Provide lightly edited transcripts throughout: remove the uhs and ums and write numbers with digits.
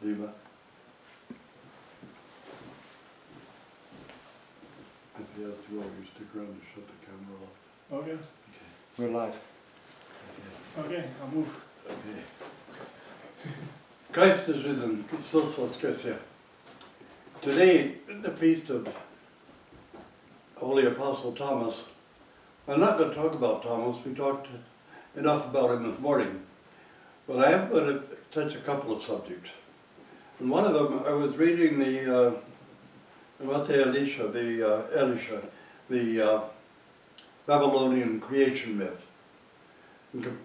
Lima. If he has to go, you stick around and shut the camera off. Okay. We're live. Okay, I'll move. Okay. Christ is risen. Christos voskresia. Today, the feast of Holy Apostle Thomas. I'm not going to talk about Thomas. We talked enough about him this morning. But I am going to touch a couple of subjects. And one of them, I was reading the Elisha, the Babylonian creation myth. And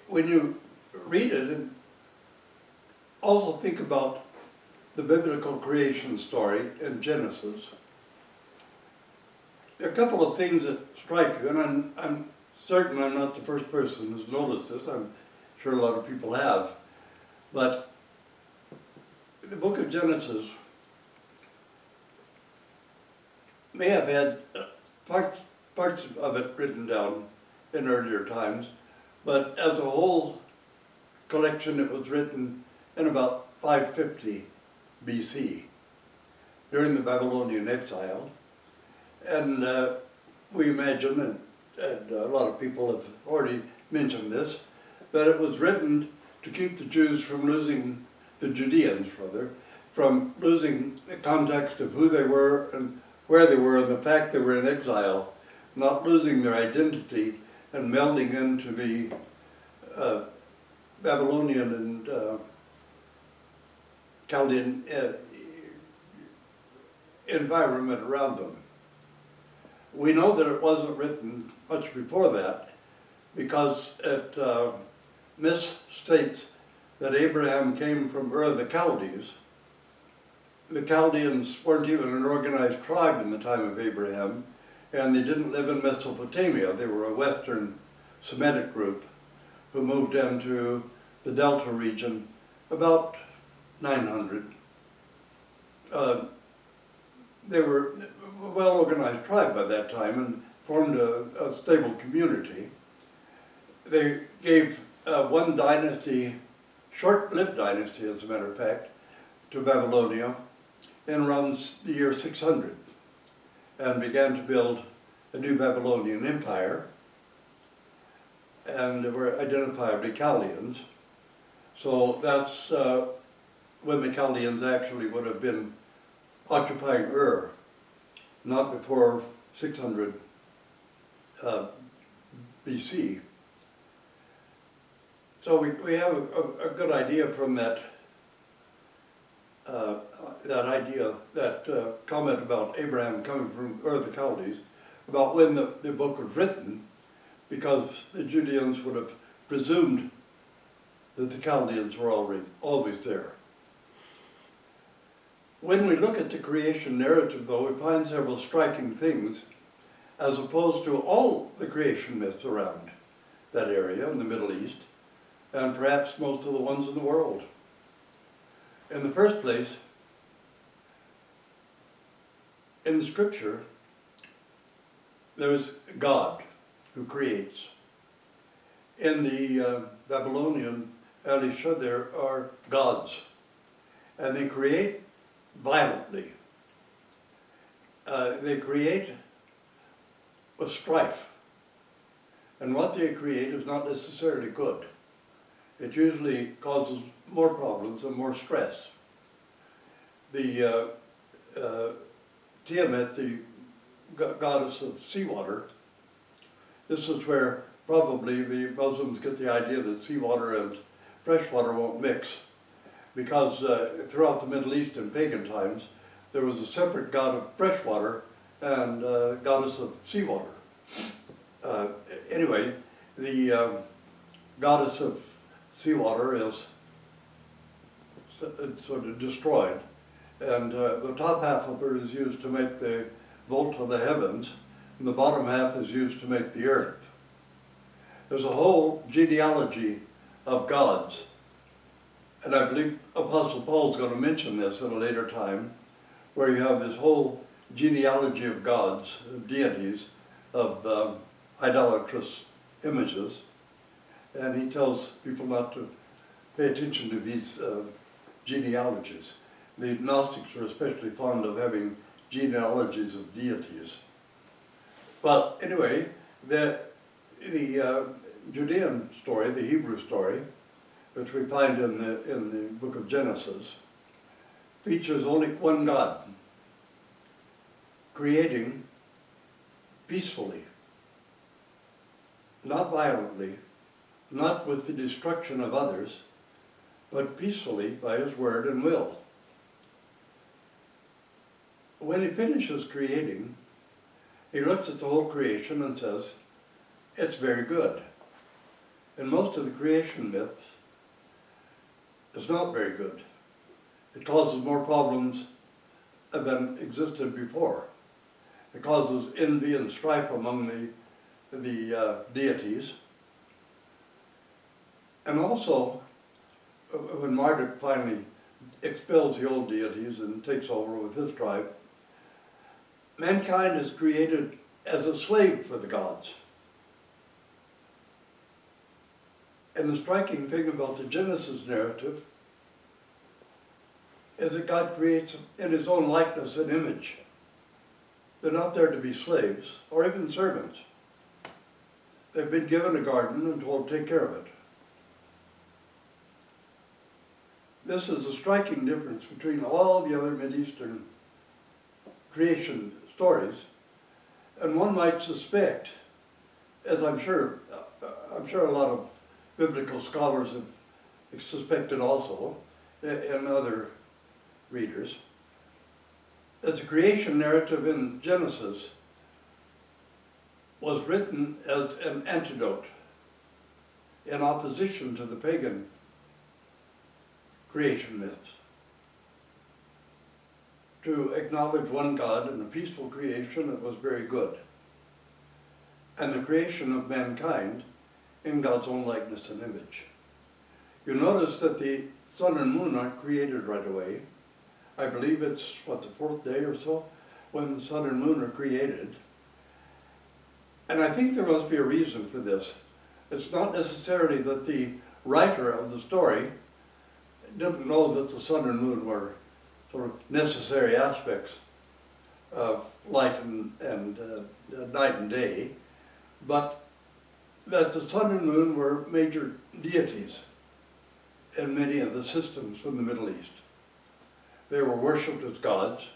when you read it, and also think about the biblical creation story in Genesis, there are a couple of things that strike you, and I'm certain I'm not the first person who's noticed this. I'm sure a lot of people have. But the book of Genesis may have had parts of it written down in earlier times, but as a whole collection, it was written in about 550 BC during the Babylonian exile. And we imagine, and a lot of people have already mentioned this, that it was written to keep the Jews from losing, the Judeans rather, from losing the context of who they were and where they were and the fact they were in exile, not losing their identity and melding into the Babylonian and Chaldean environment around them. We know that it wasn't written much before that because it misstates that Abraham came from Ur of the Chaldees. The Chaldeans weren't even an organized tribe in the time of Abraham, and they didn't live in Mesopotamia. They were a Western Semitic group who moved into the Delta region about 900. They were a well-organized tribe by that time and formed a stable community. They gave one dynasty, short-lived dynasty as a matter of fact, to Babylonia in around the year 600 and began to build a new Babylonian empire, and they were identifiably Chaldeans. So that's when the Chaldeans actually would have been occupying Ur, not before 600 BC. So we have a good idea from that comment about Abraham coming from Ur of the Chaldees, about when the book was written, because the Judeans would have presumed that the Chaldeans were always there. When we look at the creation narrative, though, we find several striking things, as opposed to all the creation myths around that area in the Middle East, and perhaps most of the ones in the world. In the first place, in the scripture, there's God who creates. In the Babylonian Elisha, there are gods, and they create violently. They create with strife, and what they create is not necessarily good. It usually causes more problems and more stress. The Tiamat, the goddess of seawater, this is where probably the Muslims get the idea that seawater and fresh water won't mix, because throughout the Middle East in pagan times, there was a separate god of fresh water and goddess of seawater. Anyway, the goddess of seawater is sort of destroyed, and the top half of her is used to make the vault of the heavens, and the bottom half is used to make the earth. There's a whole genealogy of gods, and I believe Apostle Paul is going to mention this at a later time, where you have this whole genealogy of gods, of deities, of idolatrous images, and he tells people not to pay attention to these genealogies. The Gnostics were especially fond of having genealogies of deities. But anyway, the Judean story, the Hebrew story, which we find in the book of Genesis, features only one God, creating peacefully, not violently, not with the destruction of others, but peacefully by his word and will. When he finishes creating, he looks at the whole creation and says, it's very good. And most of the creation myths is not very good. It causes more problems than existed before. It causes envy and strife among the deities. And also, when Marduk finally expels the old deities and takes over with his tribe, mankind is created as a slave for the gods. And the striking thing about the Genesis narrative is that God creates in his own likeness and image. They're not there to be slaves or even servants. They've been given a garden and told to take care of it. This is a striking difference between all the other Mideastern creation stories, and one might suspect, as I'm sure a lot of biblical scholars have suspected also, and other readers, that the creation narrative in Genesis was written as an antidote in opposition to the pagan creation myths, to acknowledge one God and a peaceful creation that was very good, and the creation of mankind in God's own likeness and image. You notice that the sun and moon aren't created right away. I believe it's, the fourth day or so, when the sun and moon are created. And I think there must be a reason for this. It's not necessarily that the writer of the story didn't know that the sun and moon were sort of necessary aspects of light and night and day, but that the sun and moon were major deities in many of the systems from the Middle East. They were worshipped as gods.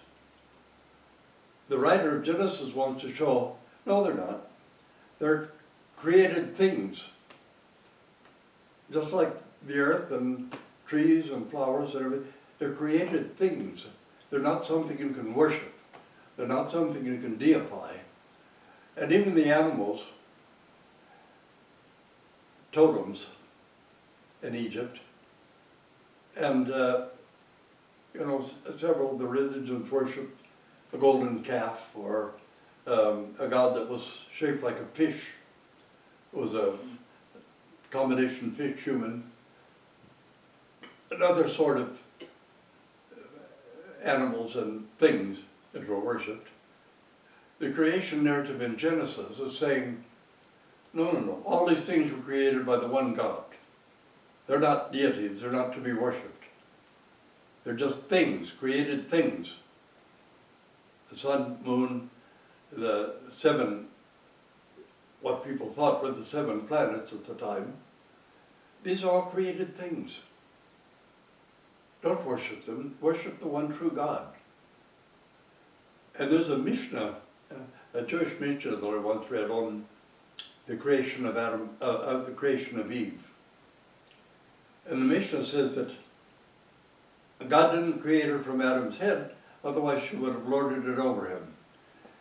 The writer of Genesis wants to show, no, they're not. They're created things, just like the earth and trees and flowers and everything. They're created things. They're not something you can worship. They're not something you can deify. And even the animals, totems in Egypt, and several of the religions worship a golden calf or a god that was shaped like a fish. It was a combination fish-human. Another sort of animals and things that were worshipped. The creation narrative in Genesis is saying, no, all these things were created by the one God. They're not deities, they're not to be worshipped. They're just things, created things. The sun, moon, the seven, what people thought were the 7 planets at the time, these are all created things. Don't worship them, worship the one true God. And there's a Mishnah, a Jewish Mishnah that I once read on the creation of the creation of Eve. And the Mishnah says that God didn't create her from Adam's head, otherwise she would have lorded it over him.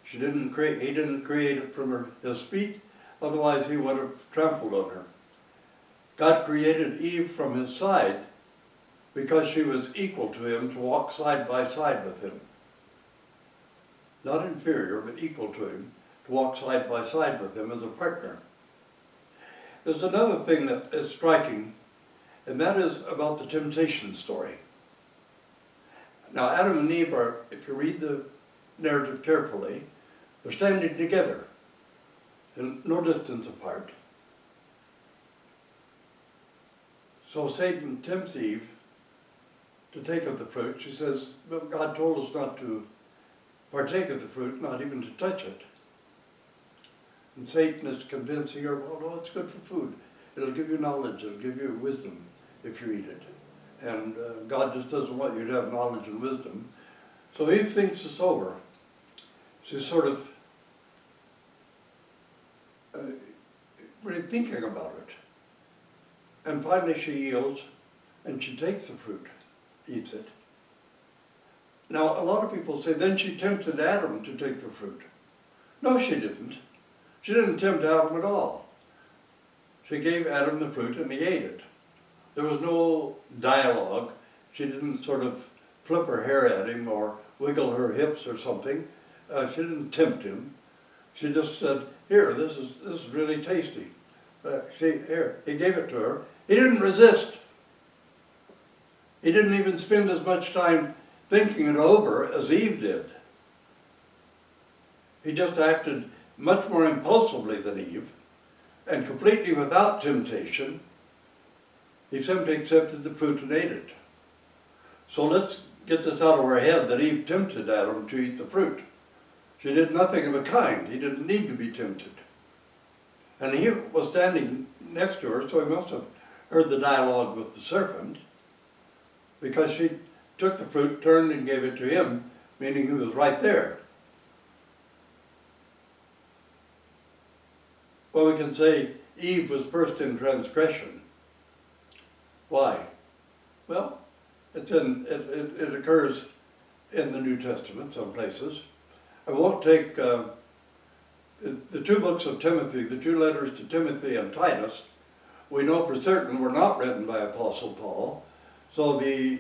He didn't create it from his feet, otherwise he would have trampled on her. God created Eve from his side because she was equal to him to walk side by side with him. Not inferior, but equal to him, to walk side by side with him as a partner. There's another thing that is striking, and that is about the temptation story. Now, Adam and Eve are, if you read the narrative carefully, they're standing together, and no distance apart. So Satan tempts Eve to take of the fruit, she says, well, God told us not to partake of the fruit, not even to touch it. And Satan is convincing her, well, no, it's good for food. It'll give you knowledge, it'll give you wisdom if you eat it. And God just doesn't want you to have knowledge and wisdom. So Eve thinks it's over. She's sort of really thinking about it. And finally she yields and she takes the fruit, eats it. Now a lot of people say, then she tempted Adam to take the fruit. No, she didn't. She didn't tempt Adam at all. She gave Adam the fruit and he ate it. There was no dialogue. She didn't sort of flip her hair at him or wiggle her hips or something. She didn't tempt him. She just said, here, this is really tasty. Here, he gave it to her. He didn't resist. He didn't even spend as much time thinking it over as Eve did. He just acted much more impulsively than Eve, and completely without temptation. He simply accepted the fruit and ate it. So let's get this out of our head that Eve tempted Adam to eat the fruit. She did nothing of the kind. He didn't need to be tempted. And he was standing next to her, so he must have heard the dialogue with the serpent, because she took the fruit, turned and gave it to him, meaning he was right there. Well, we can say Eve was first in transgression. Why? Well, it occurs in the New Testament, some places. I won't take the two books of Timothy, the two letters to Timothy and Titus, we know for certain were not written by Apostle Paul. So the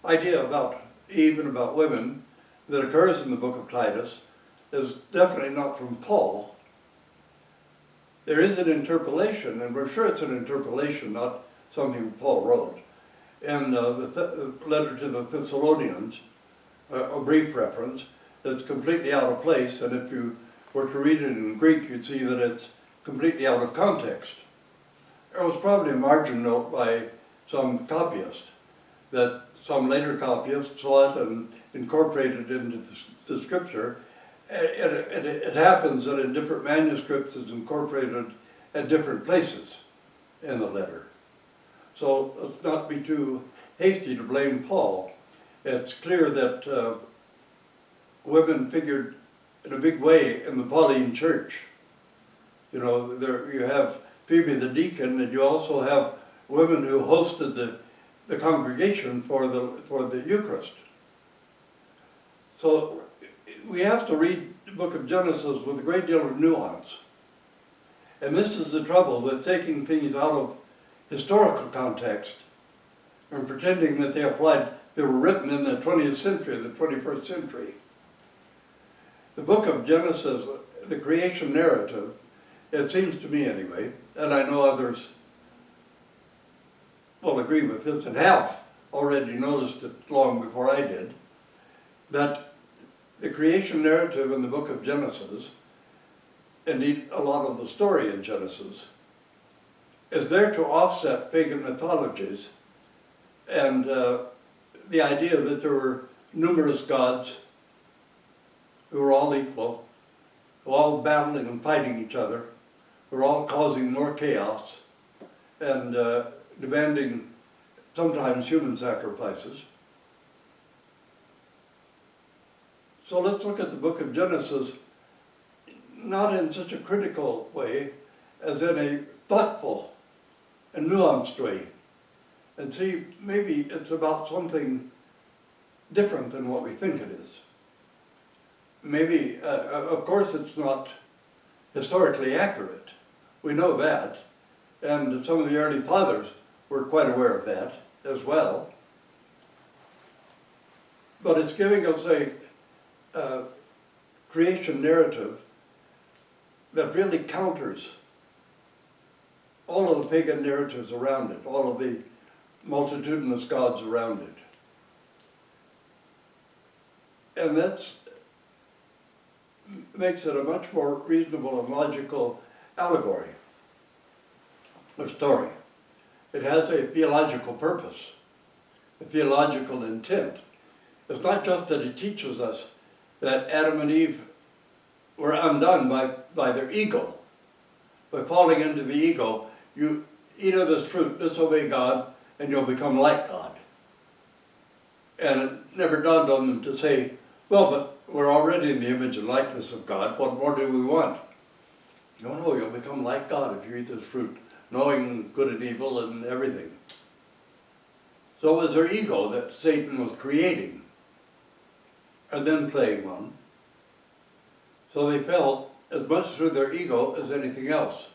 idea about Eve and about women that occurs in the book of Titus is definitely not from Paul. There is an interpolation, and we're sure it's an interpolation, not something Paul wrote. In the letter to the Thessalonians, a brief reference that's completely out of place, and if you were to read it in Greek, you'd see that it's completely out of context. There was probably a margin note by some copyist, that some later copyist saw it and incorporated it into the scripture. It happens that in different manuscripts it's incorporated at different places in the letter. So let's not be too hasty to blame Paul. It's clear that women figured in a big way in the Pauline church. You know, there you have Phoebe the deacon, and you also have women who hosted the congregation for the Eucharist. So we have to read the book of Genesis with a great deal of nuance. And this is the trouble with taking things out of historical context and pretending that they were written in the 20th century, the 21st century. The book of Genesis, the creation narrative, it seems to me anyway, and I know others will agree with this and have already noticed it long before I did, that the creation narrative in the book of Genesis, indeed a lot of the story in Genesis, is there to offset pagan mythologies and the idea that there were numerous gods who were all equal, who were all battling and fighting each other, who were all causing more chaos and demanding sometimes human sacrifices. So let's look at the book of Genesis not in such a critical way as in a thoughtful and nuanced way, and see maybe it's about something different than what we think it is. Maybe, of course it's not historically accurate. We know that, and some of the early fathers were quite aware of that as well. But it's giving us a creation narrative that really counters all of the pagan narratives around it, all of the multitudinous gods around it. And that makes it a much more reasonable and logical allegory or story. It has a theological purpose. a theological intent. It's not just that it teaches us that Adam and Eve were undone by their ego. By falling into the ego, you eat of this fruit, disobey God, and you'll become like God. And it never dawned on them to say, well, but we're already in the image and likeness of God, what more do we want? No, you'll become like God if you eat this fruit, knowing good and evil and everything. So it was their ego that Satan was creating and then playing on. So they fell as much through their ego as anything else.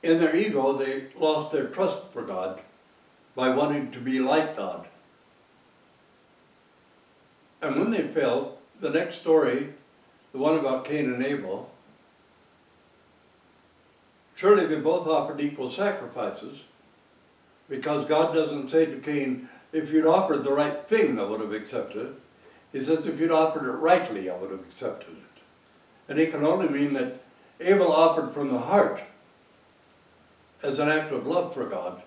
In their ego, they lost their trust for God by wanting to be like God. And when they fell, the next story, the one about Cain and Abel, surely they both offered equal sacrifices, because God doesn't say to Cain, if you'd offered the right thing, I would have accepted it. He says, if you'd offered it rightly, I would have accepted it. And it can only mean that Abel offered from the heart as an act of love for God.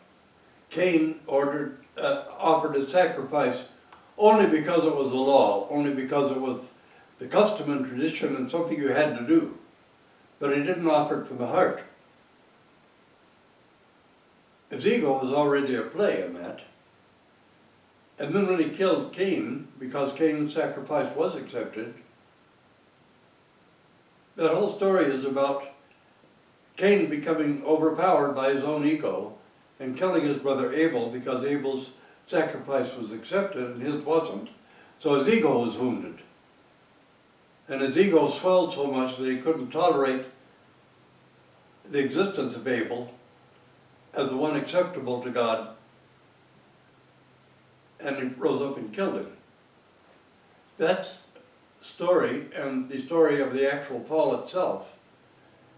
Cain offered a sacrifice only because it was the law, only because it was the custom and tradition and something you had to do. But he didn't offer it from the heart. His ego was already at play in that. And then when he killed Cain, because Cain's sacrifice was accepted, that whole story is about Cain becoming overpowered by his own ego and killing his brother Abel because Abel's sacrifice was accepted and his wasn't. So his ego was wounded. And his ego swelled so much that he couldn't tolerate the existence of Abel as the one acceptable to God, and he rose up and killed him. That story, and the story of the actual fall itself,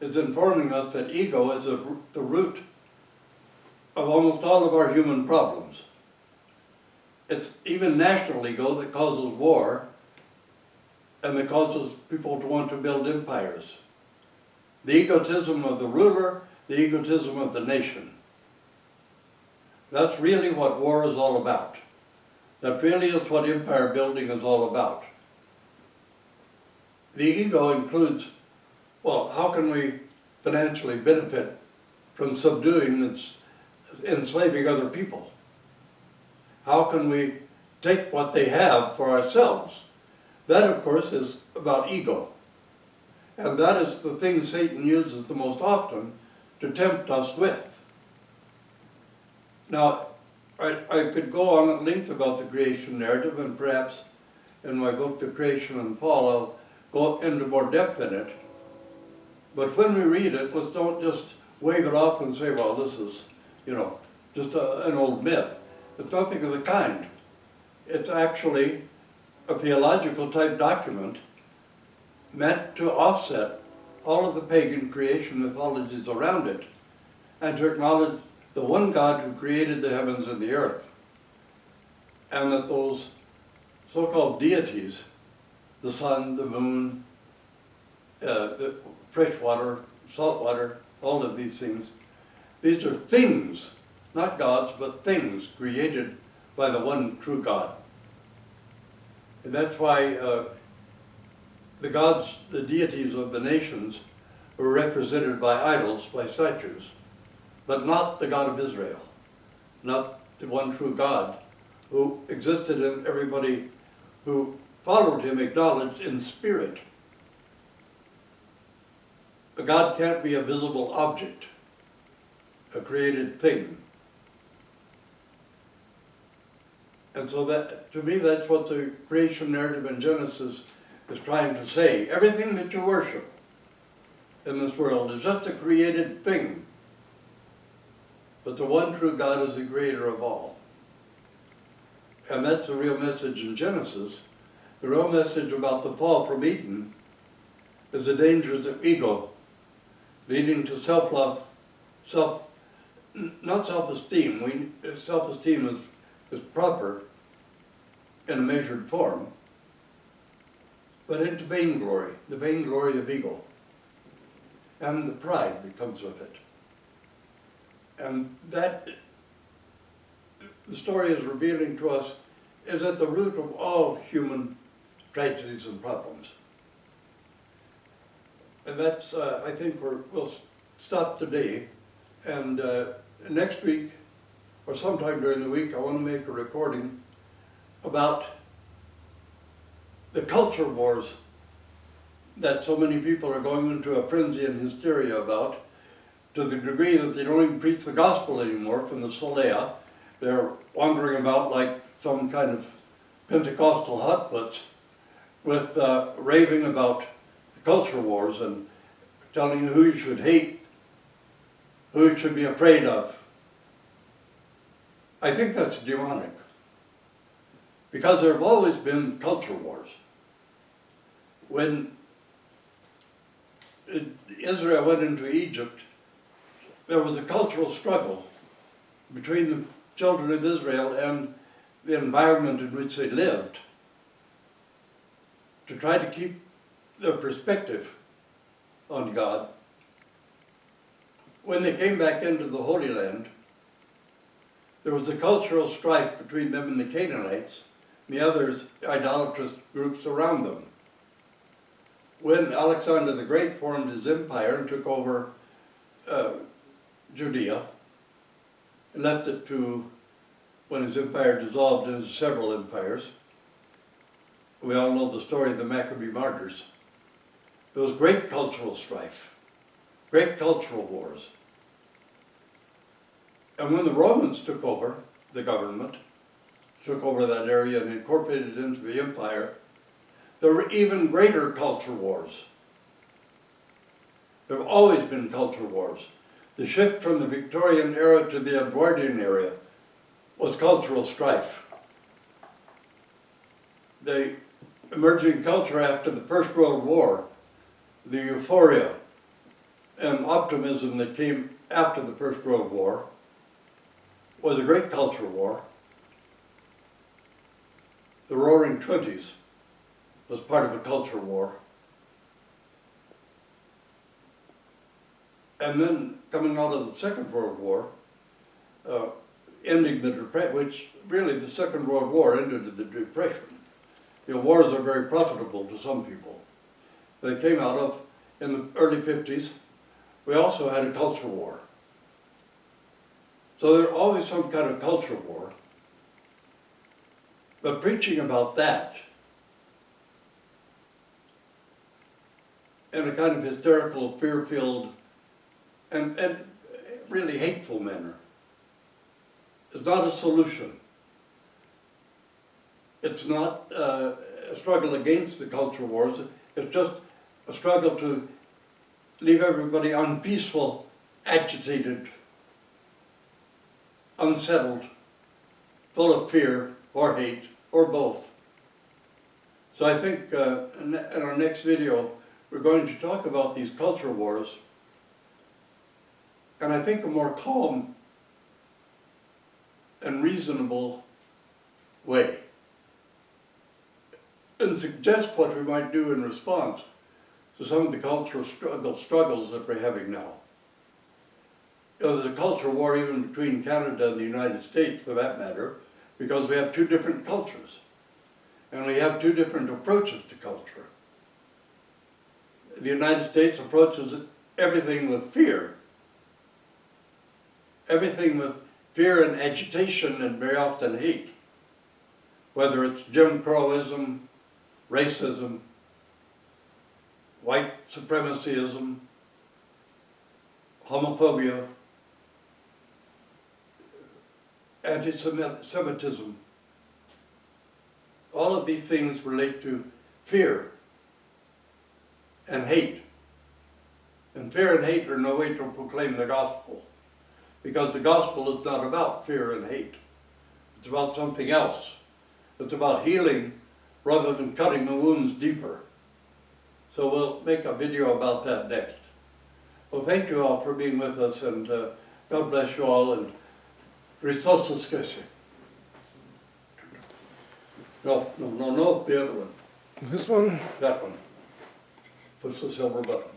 is informing us that ego is the root of almost all of our human problems. It's even national ego that causes war and that causes people to want to build empires. The egotism of the ruler, the egotism of the nation. That's really what war is all about. That really is what empire building is all about. The ego includes, well, how can we financially benefit from subduing and enslaving other people? How can we take what they have for ourselves? That, of course, is about ego. And that is the thing Satan uses the most often to tempt us with. Now, I could go on at length about the creation narrative, and perhaps in my book, The Creation and Fall, I'll go into more depth in it. But when we read it, let's don't just wave it off and say, well, this is, just an old myth. It's nothing of the kind. It's actually a theological type document meant to offset all of the pagan creation mythologies around it and to acknowledge the one God who created the heavens and the earth. And that those so-called deities, the sun, the moon, the fresh water, salt water, all of these things, these are things, not gods, but things created by the one true God. And that's why the gods, the deities of the nations, were represented by idols, by statues, but not the God of Israel, not the one true God who existed and everybody who followed him acknowledged in spirit. A God can't be a visible object, a created thing. And so that, to me, that's what the creation narrative in Genesis is trying to say. Everything that you worship in this world is just a created thing. But the one true God is the creator of all. And that's the real message in Genesis. The real message about the fall from Eden is the dangers of ego, leading to self-love, not self-esteem. Self-esteem is proper in a measured form, but into vainglory, the vainglory of ego, and the pride that comes with it. And that the story is revealing to us is at the root of all human tragedies and problems. And that's, I think we'll stop today. And next week, or sometime during the week, I want to make a recording about the culture wars that so many people are going into a frenzy and hysteria about, to the degree that they don't even preach the gospel anymore from the Solea. They're wandering about like some kind of Pentecostal hotfoot with raving about the culture wars and telling you who you should hate, who you should be afraid of. I think that's demonic, because there have always been culture wars. When Israel went into Egypt, there was a cultural struggle between the children of Israel and the environment in which they lived to try to keep their perspective on God. When they came back into the Holy Land, there was a cultural strife between them and the Canaanites, and the others idolatrous groups around them. When Alexander the Great formed his empire and took over Judea, and left it to, when his empire dissolved into several empires, we all know the story of the Maccabee martyrs. There was great cultural strife, great cultural wars. And when the Romans took over the government, took over that area and incorporated it into the empire, there were even greater culture wars. There have always been culture wars. The shift from the Victorian era to the Edwardian era was cultural strife. The emerging culture after the First World War, the euphoria and optimism that came after the First World War, was a great culture war. The Roaring Twenties was part of a culture war. And then coming out of the Second World War, ending the Depression, which really the Second World War ended the Depression. You know, wars are very profitable to some people. They came out of, in the early 50s, we also had a culture war. So there's always some kind of culture war. But preaching about that in a kind of hysterical, fear-filled, and really hateful manner is not a solution. It's not a struggle against the culture wars. It's just a struggle to leave everybody unpeaceful, agitated, unsettled, full of fear or hate, or both. So I think in our next video, we're going to talk about these culture wars, and I think a more calm and reasonable way, and suggest what we might do in response to some of the cultural struggles that we're having now. You know, there's a culture war even between Canada and the United States, for that matter, because we have two different cultures, and we have two different approaches to culture. The United States approaches everything with fear. Everything with fear and agitation, and very often hate. Whether it's Jim Crowism, racism, white supremacyism, homophobia, anti-Semitism. All of these things relate to fear and hate. And fear and hate are no way to proclaim the gospel, because the gospel is not about fear and hate. It's about something else. It's about healing rather than cutting the wounds deeper. So we'll make a video about that next. Well, thank you all for being with us, and God bless you all, and Christos Christi. No, the other one. This one? That one. Push the silver button.